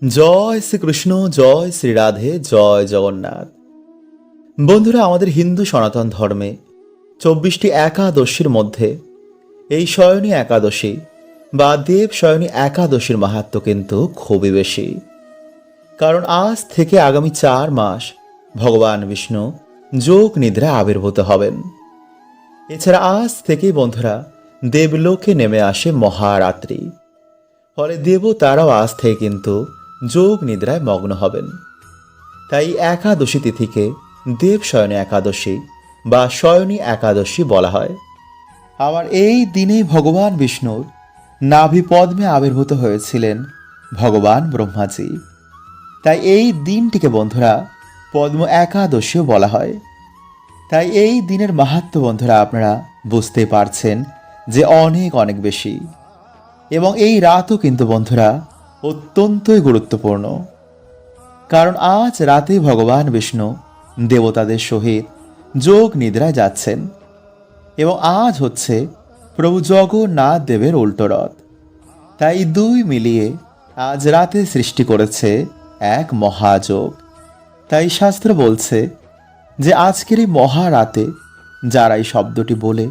জয় শ্রীকৃষ্ণ, জয় শ্রী রাধে, জয় জগন্নাথ। বন্ধুরা, আমাদের হিন্দু সনাতন ধর্মে 24টি একাদশীর মধ্যে এই শয়নী একাদশী বা দেব শয়নী একাদশীর মাহাত্ম্য কিন্তু খুবই বেশি। কারণ আজ থেকে আগামী 4 মাস ভগবান বিষ্ণু যোগ নিদ্রায় আবির্ভূত হবেন। এছাড়া আজ থেকেই বন্ধুরা দেবলোকে নেমে আসে মহারাত্রি। ফলে দেবতারাও আজ থেকে কিন্তু যোগ নিদ্রায় মগ্ন হবেন। তাই একাদশী তিথিকে দেব শয়নী একাদশী বা শয়নী একাদশী বলা হয়। আবার এই দিনেই ভগবান বিষ্ণুর নাভি পদ্মে আবির্ভূত হয়েছিলেন ভগবান ব্রহ্মাজি। তাই এই দিনটিকে বন্ধুরা পদ্ম একাদশীও বলা হয়। তাই এই দিনের মাহাত্ম্য বন্ধুরা আপনারা বুঝতে পারছেন যে অনেক অনেক বেশি। এবং এই রাতও কিন্তু বন্ধুরা অত্যন্তই গুরুত্বপূর্ণ। কারণ আজ রাতেই ভগবান বিষ্ণু দেবতাদের সহিত যোগ নিদ্রায় যাচ্ছেন। এবং আজ হচ্ছে প্রভু জগন্নাথ দেবের উল্টো রথ। তাই দুই মিলিয়ে আজ রাতে সৃষ্টি করেছে এক মহাযোগ। তাই শাস্ত্র বলছে যে আজকের এই মহারাতে যারা এই শব্দটি বলে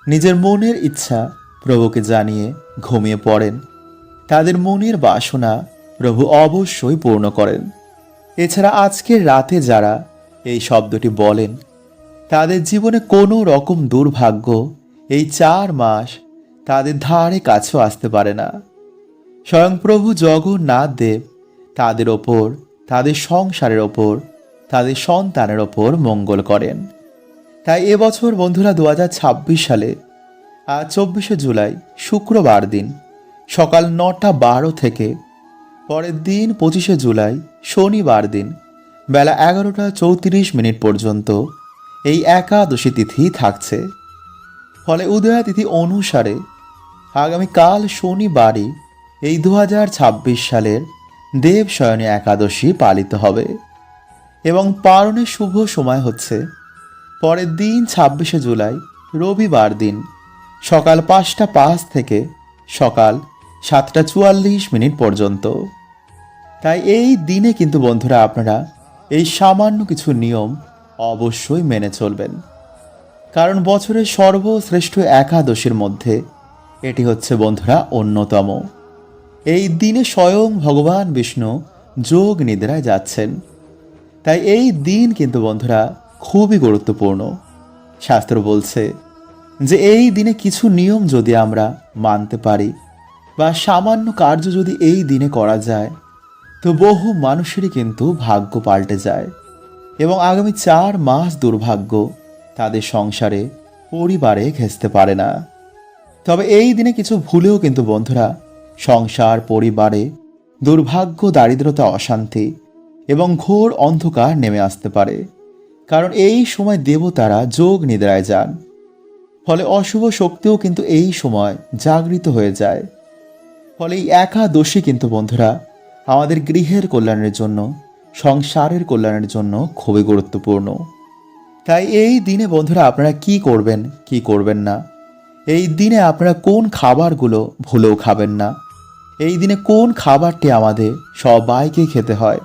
নিজের মনের ইচ্ছা প্রভুকে জানিয়ে ঘুমিয়ে পড়েন, তাদের মনের বাসনা প্রভু অবশ্যই পূর্ণ করেন। এছাড়া আজকের রাতে যারা এই শব্দটি বলেন, তাদের জীবনে কোনো রকম দুর্ভাগ্য এই 4 মাস তাদের ধারে কাছেও আসতে পারে না। স্বয়ং প্রভু জগন্নাথ দেব তাদের ওপর, তাদের সংসারের ওপর, তাদের সন্তানের ওপর মঙ্গল করেন। তাই এবছর বন্ধুরা 2026 সালে আজ 24শে জুলাই শুক্রবার দিন সকাল 9:12 থেকে পরের দিন 25শে জুলাই শনিবার দিন বেলা 11:34 পর্যন্ত এই একাদশী তিথি থাকছে। ফলে উদয়া তিথি অনুসারে আগামীকাল শনিবারই এই 2026 সালের দেব শয়নী একাদশী পালিত হবে। এবং পালনের শুভ সময় হচ্ছে পরের দিন 26শে জুলাই রবিবার দিন সকাল 5:05 থেকে সকাল 7:44 পর্যন্ত। তাই এই দিনে কিন্তু বন্ধুরা আপনারা এই সামান্য কিছু নিয়ম অবশ্যই মেনে চলবেন। কারণ বছরের সর্বশ্রেষ্ঠ একাদশীর মধ্যে এটি হচ্ছে বন্ধুরা অন্যতম। এই দিনে স্বয়ং ভগবান বিষ্ণু যোগ নিদ্রায় যাচ্ছেন। তাই এই দিন কিন্তু বন্ধুরা খুবই গুরুত্বপূর্ণ। শাস্ত্র বলছে যে এই দিনে কিছু নিয়ম যদি আমরা মানতে পারি বা সামান্য কার্য যদি এই দিনে করা যায়, তো বহু মানুষেরই কিন্তু ভাগ্য পাল্টে যায় এবং আগামী 4 মাস দুর্ভাগ্য তাদের সংসারে, পরিবারে ঘেঁষতে পারে না। তবে এই দিনে কিছু ভুলেও কিন্তু বন্ধুরা সংসার, পরিবারে দুর্ভাগ্য, দারিদ্রতা, অশান্তি এবং ঘোর অন্ধকার নেমে আসতে পারে। কারণ এই সময় দেবতারা যোগ নিদ্রায় যান। ফলে অশুভ শক্তিও কিন্তু এই সময় জাগৃত হয়ে যায়। ফলে এই একাদশী কিন্তু বন্ধুরা আমাদের গৃহের কল্যাণের জন্য, সংসারের কল্যাণের জন্য খুবই গুরুত্বপূর্ণ। তাই এই দিনে বন্ধুরা আপনারা কি করবেন, কি করবেন না, এই দিনে আপনারা কোন খাবারগুলো ভুলেও খাবেন না, এই দিনে কোন খাবারটি আমাদের সবাইকে খেতে হয়,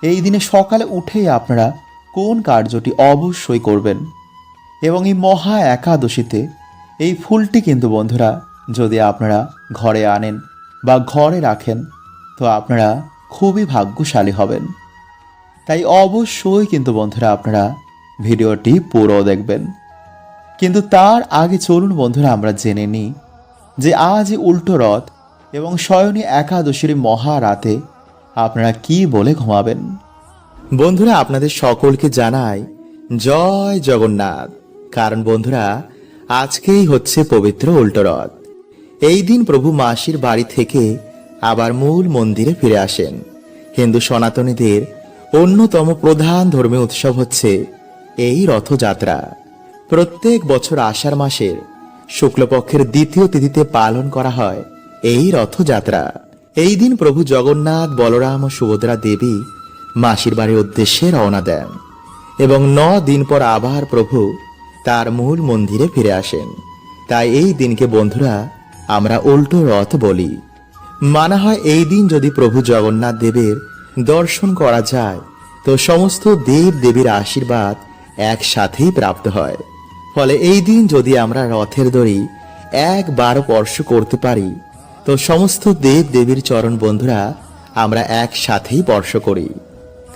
এই দিনে সকালে উঠেই আপনারা কোন কার্যটি অবশ্যই করবেন। এবং এই মহা একাদশীতে এই ফুলটি কিন্তু বন্ধুরা যদি আপনারা ঘরে আনেন বা ঘরে রাখেন, তো আপনারা খুবই ভাগ্যশালী হবেন। তাই অবশ্যই কিন্তু বন্ধুরা আপনারা ভিডিওটি পুরো দেখবেন। কিন্তু তার আগে চলুন বন্ধুরা আমরা জেনে নিই যে আজ উল্টো রথ এবং শয়নী একাদশীর মহারাতে আপনারা কি বলে ঘুমাবেন। বন্ধুরা, আপনাদের সকলকে জানাই জয় জগন্নাথ। কারণ বন্ধুরা আজকেই হচ্ছে পবিত্র উল্টো রথ। এই দিন প্রভু মাসির বাড়ি থেকে আবার মূল মন্দিরে ফিরে আসেন। হিন্দু সনাতনীদের অন্যতম প্রধান ধর্মীয় উৎসব হচ্ছে এই রথযাত্রা। প্রত্যেক বছর আষাঢ় মাসের শুক্লপক্ষের দ্বিতীয় তিথিতে পালন করা হয় এই রথযাত্রা। এই দিন প্রভু জগন্নাথ, বলরাম ও সুভদ্রা দেবী মাসির বাড়ির উদ্দেশ্যে রওনা দেন এবং 9 দিন পর আবার প্রভু তার মূল মন্দিরে ফিরে আসেন। তাই এই দিনকে বন্ধুরা আমরা উল্টো রথ বলি। মানা হয় এই দিন যদি প্রভু জগন্নাথ দেবের দর্শন করা যায় তো সমস্ত দেব দেবীর আশীর্বাদ একসাথেই প্রাপ্ত হয়। ফলে এই দিন যদি আমরা রথের দড়ি একবার স্পর্শ করতে পারি তো সমস্ত দেব দেবীর চরণ বন্ধুরা আমরা একসাথেই স্পর্শ করি।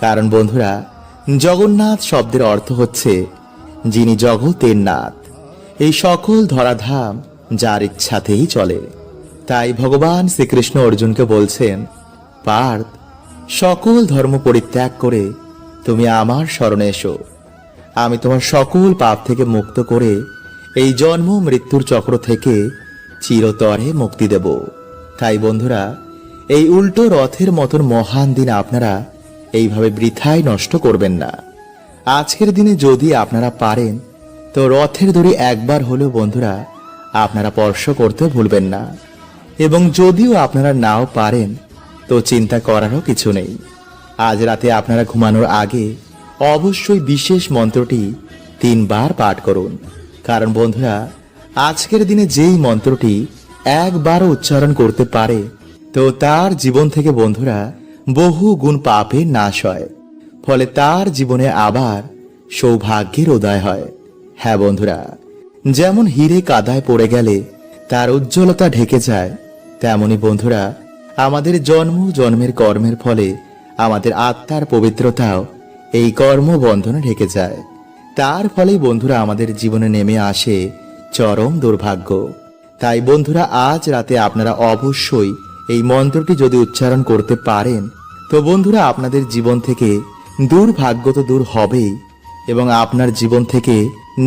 কারণ বন্ধুরা, জগন্নাথ শব্দের অর্থ হচ্ছে যিনি জগতের নাথ। এই সকল ধরাধাম যার ইচ্ছাতেই চলে। তাই ভগবান শ্রীকৃষ্ণ অর্জুনকে বলছেন, পার্থ, সকল ধর্ম পরিত্যাগ করে তুমি আমার শরণে এসো। আমি তোমার সকল পাপ থেকে মুক্ত করে এই জন্ম মৃত্যুর চক্র থেকে চিরতরে মুক্তি দেব। তাই বন্ধুরা, এই উল্টো রথের মতন মহান দিন আপনারা এইভাবে বৃথায় নষ্ট করবেন না। আজকের দিনে যদি আপনারা পারেন তো রথের দড়ি একবার হলেও বন্ধুরা আপনারা স্পর্শ করতে ভুলবেন না। এবং যদিও আপনারা নাও পারেন তো চিন্তা করারও কিছু নেই। আজ রাতে আপনারা ঘুমানোর আগে অবশ্যই বিশেষ মন্ত্রটি 3 বার পাঠ করুন। কারণ বন্ধুরা, আজকের দিনে যেই মন্ত্রটি একবারও উচ্চারণ করতে পারে তো তার জীবন থেকে বন্ধুরা বহু গুণ পাপের নাশ হয়। ফলে তার জীবনে আবার সৌভাগ্যের উদয় হয়। হ্যাঁ বন্ধুরা, যেমন হিরে কাদায় পড়ে গেলে তার উজ্জ্বলতা ঢেকে যায়, তেমনি বন্ধুরা আমাদের জন্ম জন্মের কর্মের ফলে আমাদের আত্মার পবিত্রতাও এই কর্মবন্ধনে ঢেকে যায়। তার ফলেই বন্ধুরা আমাদের জীবনে নেমে আসে চরম দুর্ভাগ্য। তাই বন্ধুরা, আজ রাতে আপনারা অবশ্যই এই মন্ত্রটি যদি উচ্চারণ করতে পারেন তো বন্ধুরা আপনাদের জীবন থেকে দুর্ভাগ্য তো দূর হবেই এবং আপনার জীবন থেকে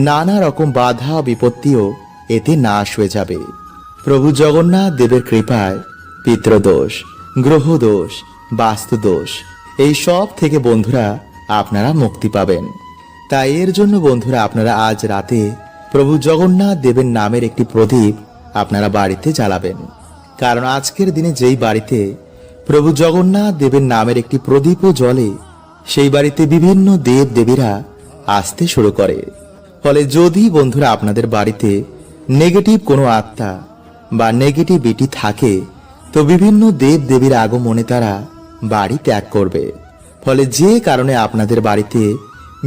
নানা রকম বাধা বিপত্তিও এতে নাশ হয়ে যাবে। প্রভু জগন্নাথ দেবের কৃপায় পিতৃদোষ, গ্রহদোষ, বাস্তুদোষ এই সব থেকে বন্ধুরা আপনারা মুক্তি পাবেন। তাই এর জন্য বন্ধুরা আপনারা আজ রাতে প্রভু জগন্নাথ দেবের নামের একটি প্রদীপ আপনারা বাড়িতে জ্বালাবেন। কারণ আজকের দিনে যেই বাড়িতে প্রভু জগন্নাথ দেবের নামের একটি প্রদীপও জ্বলে সেই বাড়িতে বিভিন্ন দেব দেবীরা আসতে শুরু করে। ফলে যদি বন্ধুরা আপনাদের বাড়িতে নেগেটিভ কোনো আত্মা বা নেগেটিভিটি থাকে তো বিভিন্ন দেব দেবীর আগমনে তারা বাড়ি ত্যাগ করবে। ফলে যে কারণে আপনাদের বাড়িতে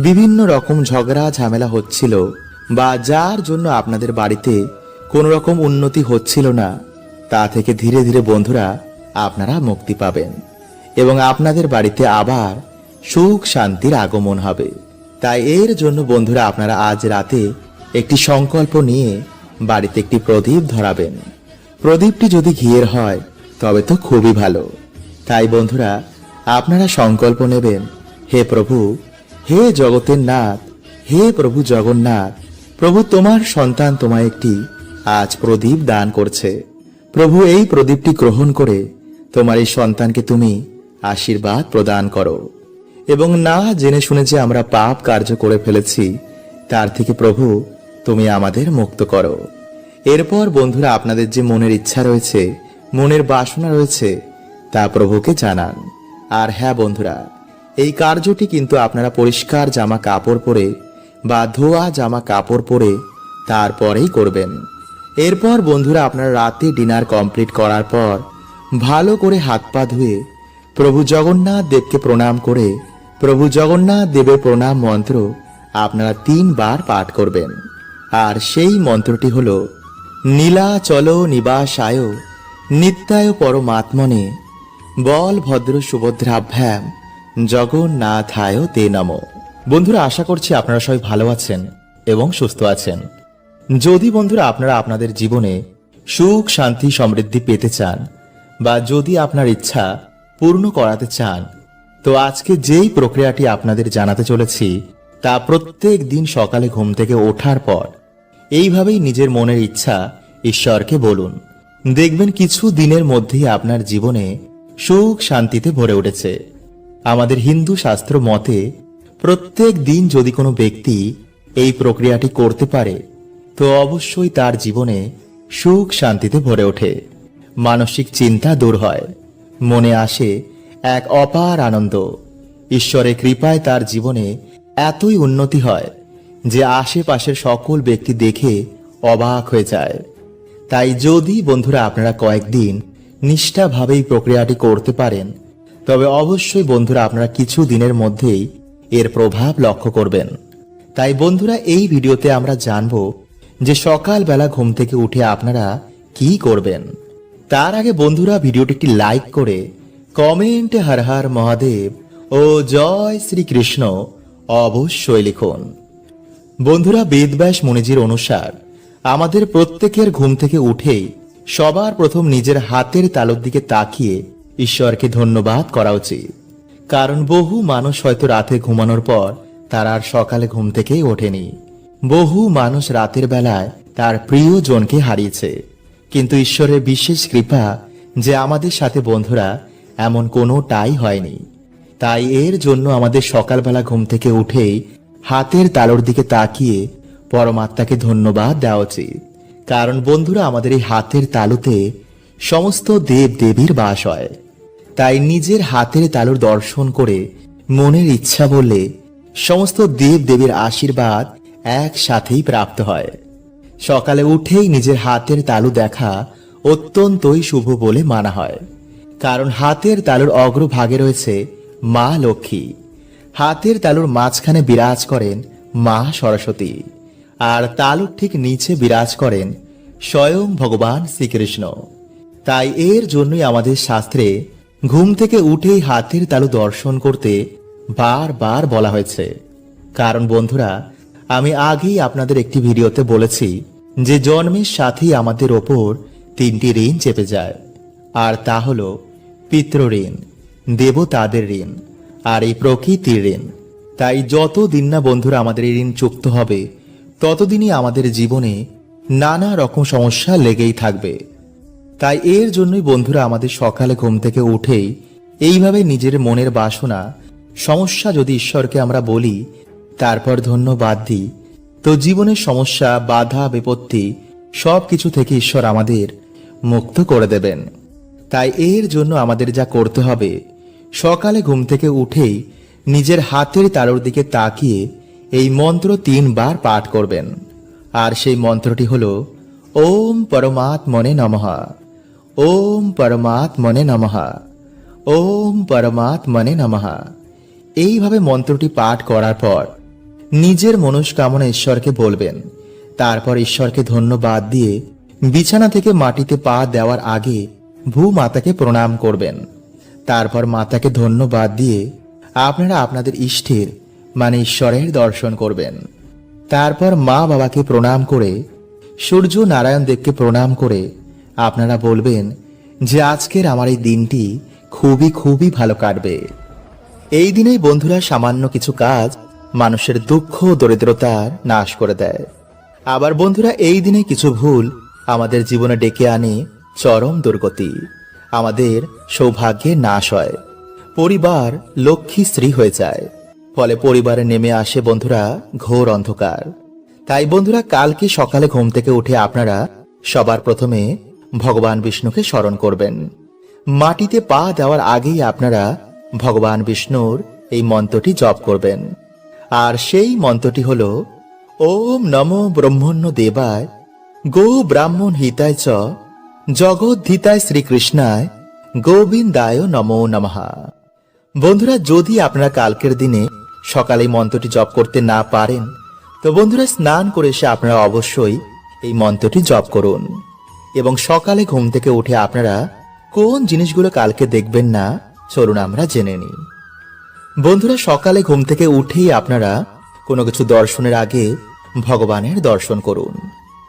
বিভিন্ন রকম ঝগড়া ঝামেলা হচ্ছিল বা যার জন্য আপনাদের বাড়িতে কোনো রকম উন্নতি হচ্ছিল না, তা থেকে ধীরে ধীরে বন্ধুরা আপনারা মুক্তি পাবেন এবং আপনাদের বাড়িতে আবার সুখ শান্তির আগমন হবে। তাই এর জন্য বন্ধুরা আপনারা আজ রাতে একটি সংকল্প নিয়ে বাড়িতে একটি প্রদীপ ধরাবেন। প্রদীপটি যদি ঘিয়ের হয় তবে তো খুবই ভালো। তাই বন্ধুরা আপনারা সংকল্প নেবেন, হে প্রভু, হে জগতের নাথ, হে প্রভু জগন্নাথ, প্রভু তোমার সন্তান তোমায় একটি আজ প্রদীপ দান করছে। প্রভু এই প্রদীপটি গ্রহণ করে তোমার এই সন্তানকে তুমি আশীর্বাদ প্রদান করো এবং না জেনে শুনে যে আমরা পাপ কার্য করে ফেলেছি তার থেকে প্রভু তুমি আমাদের মুক্ত করো। এরপর বন্ধুরা আপনাদের যে মনের ইচ্ছা রয়েছে, মনের বাসনা রয়েছে তা প্রভুকে জানান। আর হ্যাঁ বন্ধুরা, এই কার্যটি কিন্তু আপনারা পরিষ্কার জামা কাপড় পরে বা ধোয়া জামা কাপড় পরে তারপরেই করবেন। এরপর বন্ধুরা আপনারা রাতে ডিনার কমপ্লিট করার পর ভালো করে হাত পা ধুয়ে প্রভু জগন্নাথ দেবকে প্রণাম করে প্রভু জগন্নাথ দেবের প্রণাম মন্ত্র আপনারা 3 বার পাঠ করবেন। আর সেই মন্ত্রটি হলো, নীলাচল নিবাসায় নিত্যায় পরমাত্মনে বলভদ্র সুভদ্রাভ্যাম জগন্নাথায় তে নমঃ। বন্ধুরা আশা করছি আপনারা সবাই ভালো আছেন এবং সুস্থ আছেন। যদি বন্ধুরা আপনারা আপনাদের জীবনে সুখ শান্তি সমৃদ্ধি পেতে চান বা যদি আপনার ইচ্ছা পূর্ণ করাতে চান তো আজকে যেই প্রক্রিয়াটি আপনাদের জানাতে চলেছি তা প্রত্যেক দিন সকালে ঘুম থেকে ওঠার পর এইভাবেই নিজের মনের ইচ্ছা ঈশ্বরকে বলুন। দেখবেন কিছু দিনের মধ্যেই আপনার জীবনে সুখ শান্তিতে ভরে উঠেছে। আমাদের হিন্দু শাস্ত্র মতে প্রত্যেক দিন যদি কোনো ব্যক্তি এই প্রক্রিয়াটি করতে পারে তো অবশ্যই তার জীবনে সুখ শান্তিতে ভরে ওঠে, মানসিক চিন্তা দূর হয়, মনে আসে এক অপার আনন্দ। ঈশ্বরের কৃপায় তার জীবনে এতই উন্নতি হয় যে আশেপাশের সকল ব্যক্তি দেখে অবাক হয়ে যায়। তাই যদি বন্ধুরা আপনারা কয়েকদিন নিষ্ঠাভাবে এই প্রক্রিয়াটি করতে পারেন, তবে অবশ্যই বন্ধুরা আপনারা কিছু দিনের মধ্যেই এর প্রভাব লক্ষ্য করবেন। তাই বন্ধুরা এই ভিডিওতে আমরা জানব যে সকালবেলা ঘুম থেকে উঠে আপনারা কি করবেন। তার আগে বন্ধুরা ভিডিওটি একটি লাইক করে কমেন্টে হর হর মহাদেব ও জয় শ্রীকৃষ্ণ অবশ্যই লিখুন। বন্ধুরা বেদব্যাস মুনিজির অনুসার আমাদের প্রত্যেকের ঘুম থেকে উঠেই সবার প্রথম নিজের হাতের তালুর দিকে তাকিয়ে ঈশ্বরকে ধন্যবাদ করা উচিত। কারণ বহু মানুষ হয়তো রাতে ঘুমানোর পর তার আর সকালে ঘুম থেকে ওঠেনি। বহু মানুষ রাতের বেলায় তার প্রিয়জনকে হারিয়েছে, কিন্তু ঈশ্বরের বিশেষ কৃপা যে আমাদের সাথে বন্ধুরা এমন কোনোটাই হয়নি। তাই এর জন্য আমাদের সকালবেলা ঘুম থেকে উঠেই হাতের তালুর দিকে তাকিয়ে পরমাত্মাকে ধন্যবাদ দেওয়া উচিত। কারণ বন্ধুরা আমাদের এই হাতের তালুতে সমস্ত দেব দেবীর বাস হয়। তাই নিজের হাতের তালুর দর্শন করে মনের ইচ্ছা বললে সমস্ত দেব দেবীর আশীর্বাদ একসাথেই প্রাপ্ত হয়। সকালে উঠেই নিজের হাতের তালু দেখা অত্যন্তই শুভ বলে মানা হয়। কারণ হাতের তালুর অগ্রভাগে রয়েছে মা লক্ষ্মী, হাতের তালুর মাঝখানে বিরাজ করেন মা সরস্বতী, আর তালুর ঠিক নিচে বিরাজ করেন স্বয়ং ভগবান শ্রীকৃষ্ণ। তাই এর জন্যই আমাদের শাস্ত্রে ঘুম থেকে উঠেই হাতের তালু দর্শন করতে বারবার বলা হয়েছে। কারণ বন্ধুরা আমি আগেই আপনাদের একটি ভিডিওতে বলেছি যে জন্মের সাথেই আমাদের ওপর তিনটি ঋণ চেপে যায়, আর তা হলো পিতৃঋণ, দেবতাদের ঋণ আর এই প্রকৃতির ঋণ। তাই যতদিন না বন্ধুরা আমাদের এই ঋণ চুক্ত হবে ততদিনই আমাদের জীবনে নানা রকম সমস্যা লেগেই থাকবে। তাই এর জন্যই বন্ধুরা আমাদের সকালে ঘুম থেকে উঠেই এইভাবে নিজের মনের বাসনা সমস্যা যদি ঈশ্বরকে আমরা বলি, তারপর ধন্যবাদ দিই, তো জীবনের সমস্যা বাধা বিপত্তি সবকিছু থেকে ঈশ্বর আমাদের মুক্ত করে দেবেন। তাই এর জন্য আমাদের যা করতে হবে, সকালে ঘুম থেকে উঠেই নিজের হাতের তালুর দিকে তাকিয়ে এই মন্ত্র 3 বার পাঠ করবেন। আর সেই মন্ত্রটি হলো ওম পরমাত্মনে নমঃ, ওম পরমাত্মনে নমঃ, ওম পরমাত্মনে নমঃ। এইভাবে মন্ত্রটি পাঠ করার পর নিজের মনস্কামনা ঈশ্বরকে বলবেন। তারপর ঈশ্বরকে ধন্যবাদ দিয়ে বিছানা থেকে মাটিতে পা দেওয়ার আগে ভূমাতাকে প্রণাম করবেন। তারপর মাতাকে ধন্যবাদ দিয়ে আপনারা আপনাদের ইষ্টের মানে ঈশ্বরের দর্শন করবেন। তারপর মা বাবাকে প্রণাম করে সূর্য নারায়ণ দেবকে প্রণাম করে আপনারা বলবেন যে আজকের আমার এই দিনটি খুবই খুবই ভালো কাটবে। এই দিনেই বন্ধুরা সামান্য কিছু কাজ মানুষের দুঃখ দরিদ্রতার নাশ করে দেয়। আবার বন্ধুরা এই দিনে কিছু ভুল আমাদের জীবনে ডেকে আনে চরম দুর্গতি, আমাদের সৌভাগ্যের নাশ হয়, পরিবার লক্ষ্মী স্ত্রী হয়ে যায়, ফলে পরিবারে নেমে আসে বন্ধুরা ঘোর অন্ধকার। তাই বন্ধুরা কালকে সকালে ঘুম থেকে উঠে আপনারা সবার প্রথমে ভগবান বিষ্ণুকে স্মরণ করবেন। মাটিতে পা দেওয়ার আগেই আপনারা ভগবান বিষ্ণুর এই মন্ত্রটি জপ করবেন। আর সেই মন্ত্রটি হলো ওম নমো ব্রহ্মণ্য দেবায় গো ব্রাহ্মণ হিতায় চ জগদ্ধিতায় শ্রীকৃষ্ণায় গোবিন্দায় নমো নমঃ। বন্ধুরা যদি আপনারা কালকের দিনে সকালে মন্ত্রটি জপ করতে না পারেন, তো বন্ধুরা স্নান করে এসে আপনারা অবশ্যই এই মন্ত্রটি জপ করুন। এবং সকালে ঘুম থেকে উঠে আপনারা কোন জিনিসগুলো কালকে দেখবেন না, চলুন আমরা জেনে নিই। বন্ধুরা সকালে ঘুম থেকে উঠেই আপনারা কোনো কিছু দর্শনের আগে ভগবানের দর্শন করুন।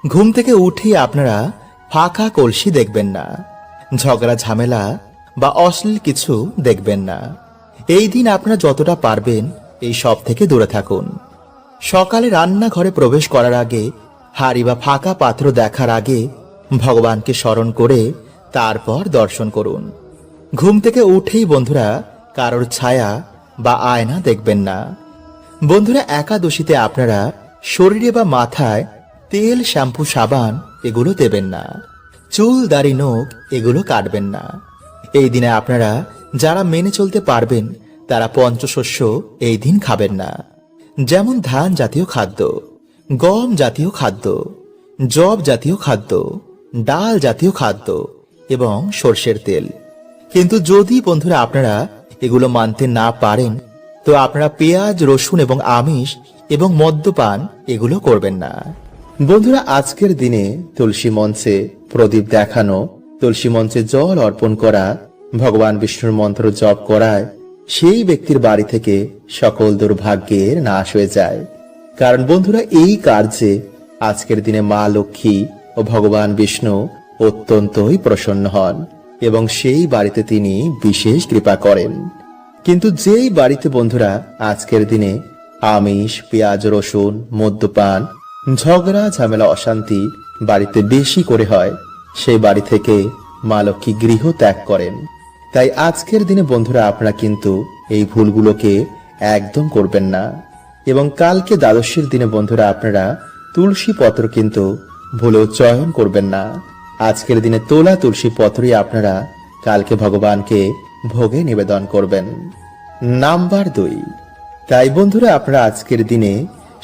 ঘুম থেকে উঠেই আপনারা ফাঁকা কলসি দেখবেন না, ঝগড়া ঝামেলা বা অশ্লীল কিছু দেখবেন না। এই দিন আপনারা যতটা পারবেন এই সব থেকে দূরে থাকুন। সকালে রান্নাঘরে প্রবেশ করার আগে হাড়ি বা ফাঁকা পাত্র দেখার আগে ভগবানকে স্মরণ করে তারপর দর্শন করুন। ঘুম থেকে উঠেই বন্ধুরা কারোর ছায়া বা আয়না দেখবেন না। বন্ধুরা একাদশীতে আপনারা শরীরে বা মাথায় তেল শ্যাম্পু সাবান এগুলো দেবেন না, চুল দাড়ি নখ এগুলো কাটবেন না। এই দিনে আপনারা যারা মেনে চলতে পারবেন তারা পঞ্চশস্য এই দিন খাবেন না, যেমন ধান জাতীয় খাদ্য, গম জাতীয় খাদ্য, জব জাতীয় খাদ্য, ডাল জাতীয় খাদ্য এবং সর্ষের তেল। কিন্তু যদি বন্ধুরা আপনারা এগুলো মানতে না পারেন, তো আপনারা পেঁয়াজ, রসুন এবং আমিষ এবং মদ্যপান এগুলো করবেন না। বন্ধুরা, আজকের দিনে তুলসী মঞ্চে প্রদীপ দেখানো, তুলসী মঞ্চে জল অর্পণ করা, ভগবান বিষ্ণুর মন্ত্র জপ করায় সেই ব্যক্তির বাড়ি থেকে সকল দুর্ভাগ্যের নাশ হয়ে যায়। কারণ বন্ধুরা, এই কার্যে আজকের দিনে মা লক্ষ্মী ও ভগবান বিষ্ণু অত্যন্তই প্রসন্ন হন এবং সেই বাড়িতে তিনি বিশেষ কৃপা করেন। কিন্তু যেই বাড়িতে বন্ধুরা আজকের দিনে আমিষ, পেঁয়াজ, রসুন, মদ্যপান, ঝগড়া, ঝামেলা, অশান্তি বাড়িতে বেশি করে হয়, সেই বাড়ি থেকে মা লক্ষ্মী গৃহ ত্যাগ করেন। তাই আজকের দিনে বন্ধুরা আপনারা কিন্তু এই ভুলগুলোকে একদম করবেন না। এবং কালকে দ্বাদশীর দিনে বন্ধুরা আপনারা তুলসী পত্র কিন্তু ভুলেও চয়ন করবেন না। আজকের দিনে তোলা তুলসী পত্রই আপনারা কালকে ভগবানকে ভোগে নিবেদন করবেন। নাম্বার 2, তাই বন্ধুরা আপনারা আজকের দিনে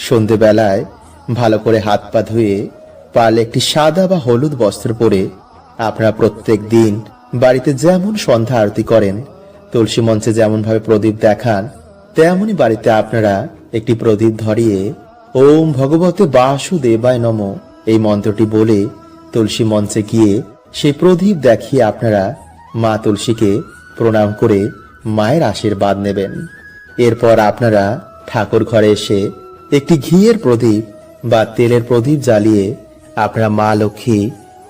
সন্ধেবেলায় ভালো করে হাত পা ধুয়ে পারলে একটি সাদা বা হলুদ বস্ত্র পরে আপনারা প্রত্যেক দিন বাড়িতে যেমন সন্ধ্যা আরতি করেন, তুলসী মঞ্চে যেমন ভাবে প্রদীপ দেখান, তেমনি বাড়িতে আপনারা একটি প্রদীপ ধরিয়ে ওম ভগবতে বাসুদেবায় নমঃ এই মন্ত্রটি বলে তুলসী মঞ্চে গিয়ে সেই প্রদীপ দেখিয়ে আপনারা মা তুলসীকে প্রণাম করে মায়ের আশীর্বাদ নেবেন। এরপর আপনারা ঠাকুর ঘরে এসে একটি ঘিয়ের প্রদীপ বা তেলের প্রদীপ জ্বালিয়ে আপনারা মা লক্ষ্মী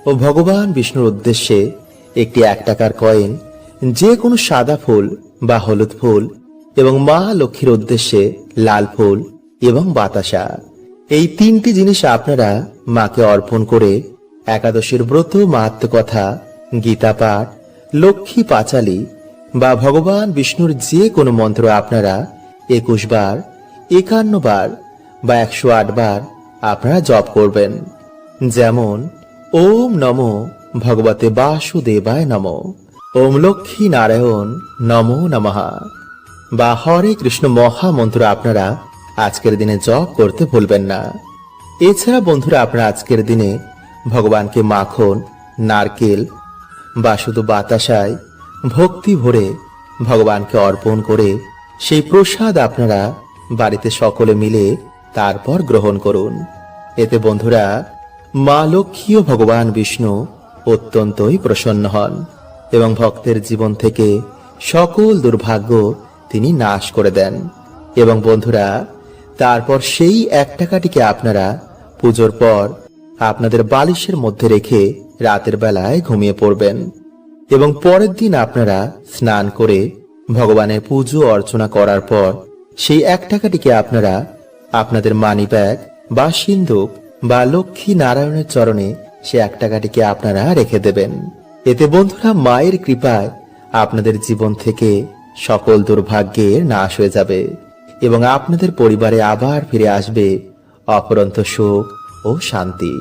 ও ভগবান বিষ্ণুর উদ্দেশ্যে একটি 1 টাকার কয়েন, যে কোনো সাদা ফুল বা হলুদ ফুল এবং মা লক্ষ্মীর উদ্দেশ্যে লাল ফুল এবং বাতাসা, এই 3টি জিনিস আপনারা মাকে অর্পণ করে একাদশীর ব্রত, মাহাত্ম্য কথা, গীতা পাঠ, লক্ষ্মী পাঁচালী বা ভগবান বিষ্ণুর যে কোনো মন্ত্র আপনারা 21 বার, 51 বার বা 108 বার আপনারা জপ করবেন। যেমন ওম নমো ভগবতে বাসুদেবায় নমঃ, ওম লক্ষ্মী নারায়ণ নমো নমঃ বা হরে কৃষ্ণ মহামন্ত্র আপনারা আজকের দিনে জপ করতে ভুলবেন না। এছাড়া বন্ধুরা আপনারা আজকের দিনে ভগবানকে মাখন, নারকেল বা শুধু বাতাসায় ভক্তি ভরে ভগবানকে অর্পণ করে সেই প্রসাদ আপনারা বাড়িতে সকলে মিলে তারপর গ্রহণ করুন। এতে বন্ধুরা মা লক্ষ্মী ও ভগবান বিষ্ণু অত্যন্তই প্রসন্ন হন এবং ভক্তের জীবন থেকে সকল দুর্ভাগ্য তিনি নাশ করে দেন। এবং বন্ধুরা তারপর সেই 1 টাকাটিকে আপনারা পুজোর পর আপনাদের বালিশের মধ্যে রেখে রাতের বেলায় ঘুমিয়ে পড়বেন এবং পরের দিন আপনারা স্নান করে ভগবানের পুজো অর্চনা করার পর সেই 1 টাকাটিকে আপনারা আপনাদের মানি ব্যাগ বা সিন্ধুক বা লক্ষ্মী নারায়ণের চরণে সে 1 টাকাটিকে আপনারা রেখে দেবেন। এতে বন্ধুরা মায়ের কৃপায় আপনাদের জীবন থেকে সকল দুর্ভাগ্যের নাশ হয়ে যাবে এবং আপনাদের পরিবারে আবার ফিরে আসবে অপরন্ত সুখ ও শান্তি।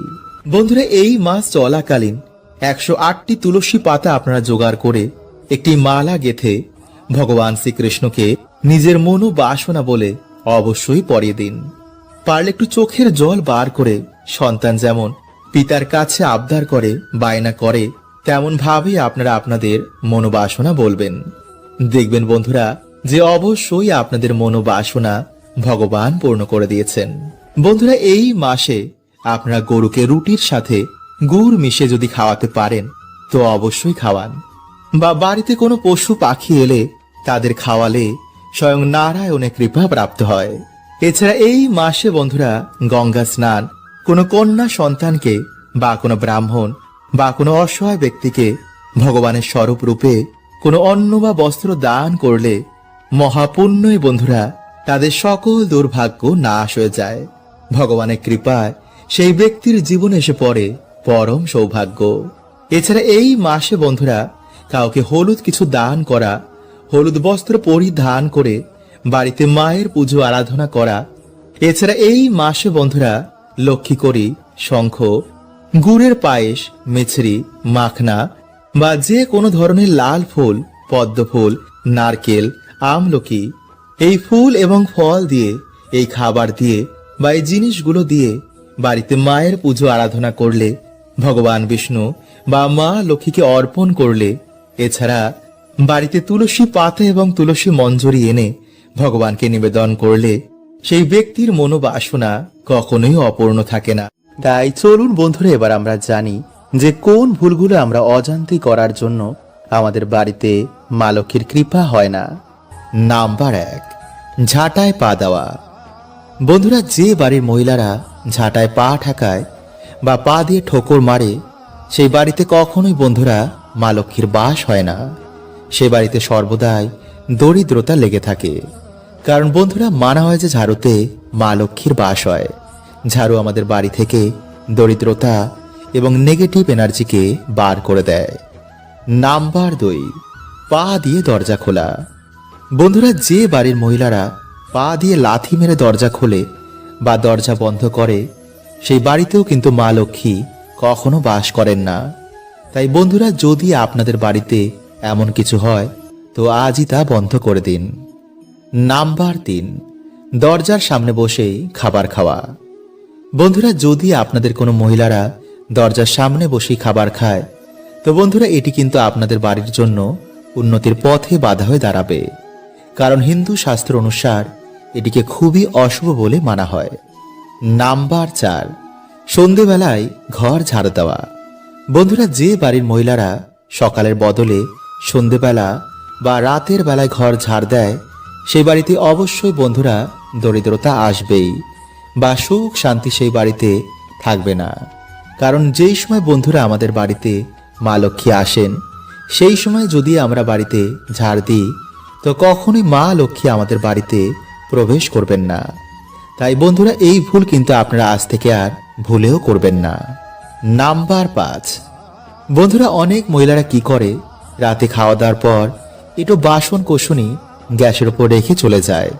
বন্ধুরা এই মাস চলাকালীন 108টি তুলসী পাতা আপনারা জোগাড় করে একটি মালা গেথে ভগবান শ্রীকৃষ্ণকে নিজের মনোবাসনা বলে অবশ্যই পরিয়ে দিন। পারলে একটু চোখের জল বার করে সন্তান যেমন পিতার কাছে আবদার করে, বায়না করে, তেমন ভাবে আপনারা আপনাদের মনোবাসনা বলবেন। দেখবেন বন্ধুরা যে অবশ্যই আপনাদের মনোবাসনা ভগবান পূর্ণ করে দিয়েছেন। বন্ধুরা এই মাসে আপনারা গরুকে রুটির সাথে গুড় মিশে যদি খাওয়াতে পারেন তো অবশ্যই খাওয়ান, বা বাড়িতে কোনো পশু পাখি এলে তাদের খাওয়ালে স্বয়ং নারায়ণের কৃপা প্রাপ্ত হয়। এছাড়া এই মাসে বন্ধুরা গঙ্গা স্নান কোনো কন্যা সন্তানকে বা কোনো ব্রাহ্মণ বা কোনো অসহায় ব্যক্তিকে ভগবানের স্বরূপ রূপে কোনো অন্ন বা বস্ত্র দান করলে মহাপুণ্যই বন্ধুরা তাদের সকল দুর্ভাগ্য নাশ হয়ে যায়। ভগবানের কৃপায় সেই ব্যক্তির জীবনে এসে পড়ে পরম সৌভাগ্য। এছাড়া এই মাসে বন্ধুরা কাউকে হলুদ কিছু দান করা, হলুদ বস্ত্র পরিধান করে বাড়িতে মায়ের পুজো আরাধনা করা। এছাড়া এই মাসে বন্ধুরা লক্ষ্মী করি, শঙ্খ, গুড়ের পায়েস, মিছরি, মাখনা বা যে কোনো ধরনের লাল ফুল, পদ্ম ফুল, নারকেল, আমলকি এই ফুল এবং ফল দিয়ে, এই খাবার দিয়ে বা এই জিনিসগুলো দিয়ে বাড়িতে মায়ের পুজো আরাধনা করলে ভগবান বিষ্ণু বা মা লক্ষ্মীকে অর্পণ করলে, এছাড়া বাড়িতে তুলসী পাতা এবং তুলসী মঞ্জরি এনে ভগবানকে নিবেদন করলে সেই ব্যক্তির মনোবাসনা কখনোই অপূর্ণ থাকে না। তাই চলুন বন্ধুরা, এবার আমরা জানি যে কোন ভুলগুলো আমরা অজান্তেই করার জন্য আমাদের বাড়িতে মা লক্ষ্মীর কৃপা হয় না। নাম্বার 1, ঝাঁটায় পা দেওয়া। বন্ধুরা, যে বাড়ির মহিলারা ঝাঁটায় পা ঠাকায় বা পা দিয়ে ঠোকর মারে, সেই বাড়িতে কখনোই বন্ধুরা মা লক্ষ্মীর বাস হয় না। সে বাড়িতে সর্বদাই দরিদ্রতা লেগে থাকে। কারণ বন্ধুরা, মানা হয় যে ঝাড়ুতে মা লক্ষ্মীর বাস হয়। ঝাড়ু আমাদের বাড়ি থেকে দরিদ্রতা এবং নেগেটিভ এনার্জিকে বার করে দেয়। নাম্বার 2, পা দিয়ে দরজা খোলা। বন্ধুরা, যে বাড়ির মহিলারা পা দিয়ে লাথি মেরে দরজা খোলে বা দরজা বন্ধ করে, সেই বাড়িতেও কিন্তু মা লক্ষ্মী কখনো বাস করেন না। তাই বন্ধুরা, যদি আপনাদের বাড়িতে এমন কিছু হয় তো আজই তা বন্ধ করে দিন। নাম্বার 3, দরজার সামনে বসেই খাবার খাওয়া। বন্ধুরা, যদি আপনাদের কোনো মহিলারা দরজার সামনে বসেই খাবার খায়, তো বন্ধুরা এটি কিন্তু আপনাদের বাড়ির জন্য উন্নতির পথে বাধা হয়ে দাঁড়াবে। কারণ হিন্দু শাস্ত্র অনুসার এটিকে খুবই অশুভ বলে মানা হয়। নাম্বার 4, সন্ধেবেলায় ঘর ঝাড়ু দেওয়া। বন্ধুরা, যে বাড়ির মহিলারা সকালের বদলে সন্ধেবেলা বা রাতের বেলায় ঘর ঝাড় দেয়, সেই বাড়িতে অবশ্যই বন্ধুরা দরিদ্রতা আসবেই বা সুখ শান্তি সেই বাড়িতে থাকবে না। কারণ যেই সময় বন্ধুরা আমাদের বাড়িতে মা লক্ষ্মী আসেন, সেই সময় যদি আমরা বাড়িতে ঝাড় দিই, তো কখনোই মা লক্ষ্মী আমাদের বাড়িতে প্রবেশ করবেন না। তাই বন্ধুরা, এই ভুল কিন্তু আপনারা আজ থেকে আর ভুলেও করবেন না। নাম্বার 5, বন্ধুরা অনেক মহিলারা কি করে, রাতে খাওয়া দাওয়ার পর একটু বাসন কোসনি গ্যাসের উপর রেখে চলে যায়।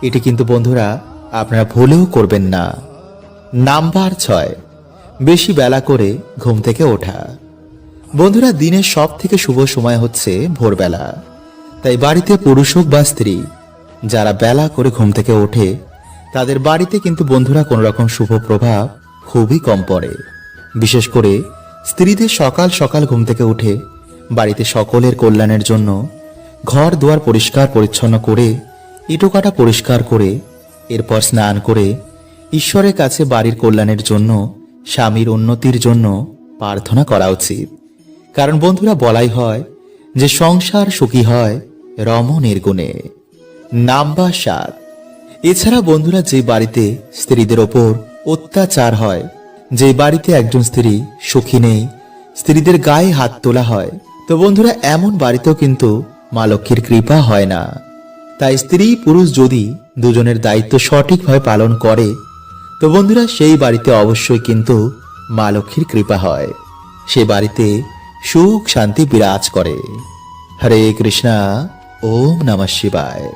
এটি কিন্তু বন্ধুরা আপনারা ভুলেও করবেন না। নাম্বার 6, বেশি বেলা করে ঘুম থেকে ওঠা। বন্ধুরা, দিনের সব থেকে শুভ সময় হচ্ছে ভোরবেলা। তাই বাড়িতে পুরুষ হোক বা স্ত্রী, যারা বেলা করে ঘুম থেকে ওঠে, তাদের বাড়িতে কিন্তু বন্ধুরা কোনো রকম শুভ প্রভাব খুবই কম পড়ে। বিশেষ করে স্ত্রীদের সকাল সকাল ঘুম থেকে উঠে বাড়িতে সকলের কল্যাণের জন্য ঘর দুয়ার পরিষ্কার পরিচ্ছন্ন করে, ইটোকাটা পরিষ্কার করে, এরপর স্নান করে ঈশ্বরের কাছে বাড়ির কল্যাণের জন্য, স্বামীর উন্নতির জন্য প্রার্থনা করা উচিত। কারণ বন্ধুরা বলাই হয় যে সংসার সুখী হয় রম নির্গুণে। নাম্বার 7, এছাড়া বন্ধুরা যে বাড়িতে স্ত্রীদের ওপর অত্যাচার হয়, যে বাড়িতে একজন স্ত্রী সুখী নেই, স্ত্রীদের গায়ে হাত তোলা হয়, তো বন্ধুরা এমন বাড়িতেও কিন্তু মা লক্ষ্মীর কৃপা হয় না। তাই স্ত্রী পুরুষ যদি দুজনের দায়িত্ব সঠিকভাবে পালন করে, তো বন্ধুরা সেই বাড়িতে অবশ্যই কিন্তু মা লক্ষ্মীর কৃপা হয়। সে বাড়িতে সুখ শান্তি বিরাজ করে। হরে কৃষ্ণা। ওম নমঃ শিবায়।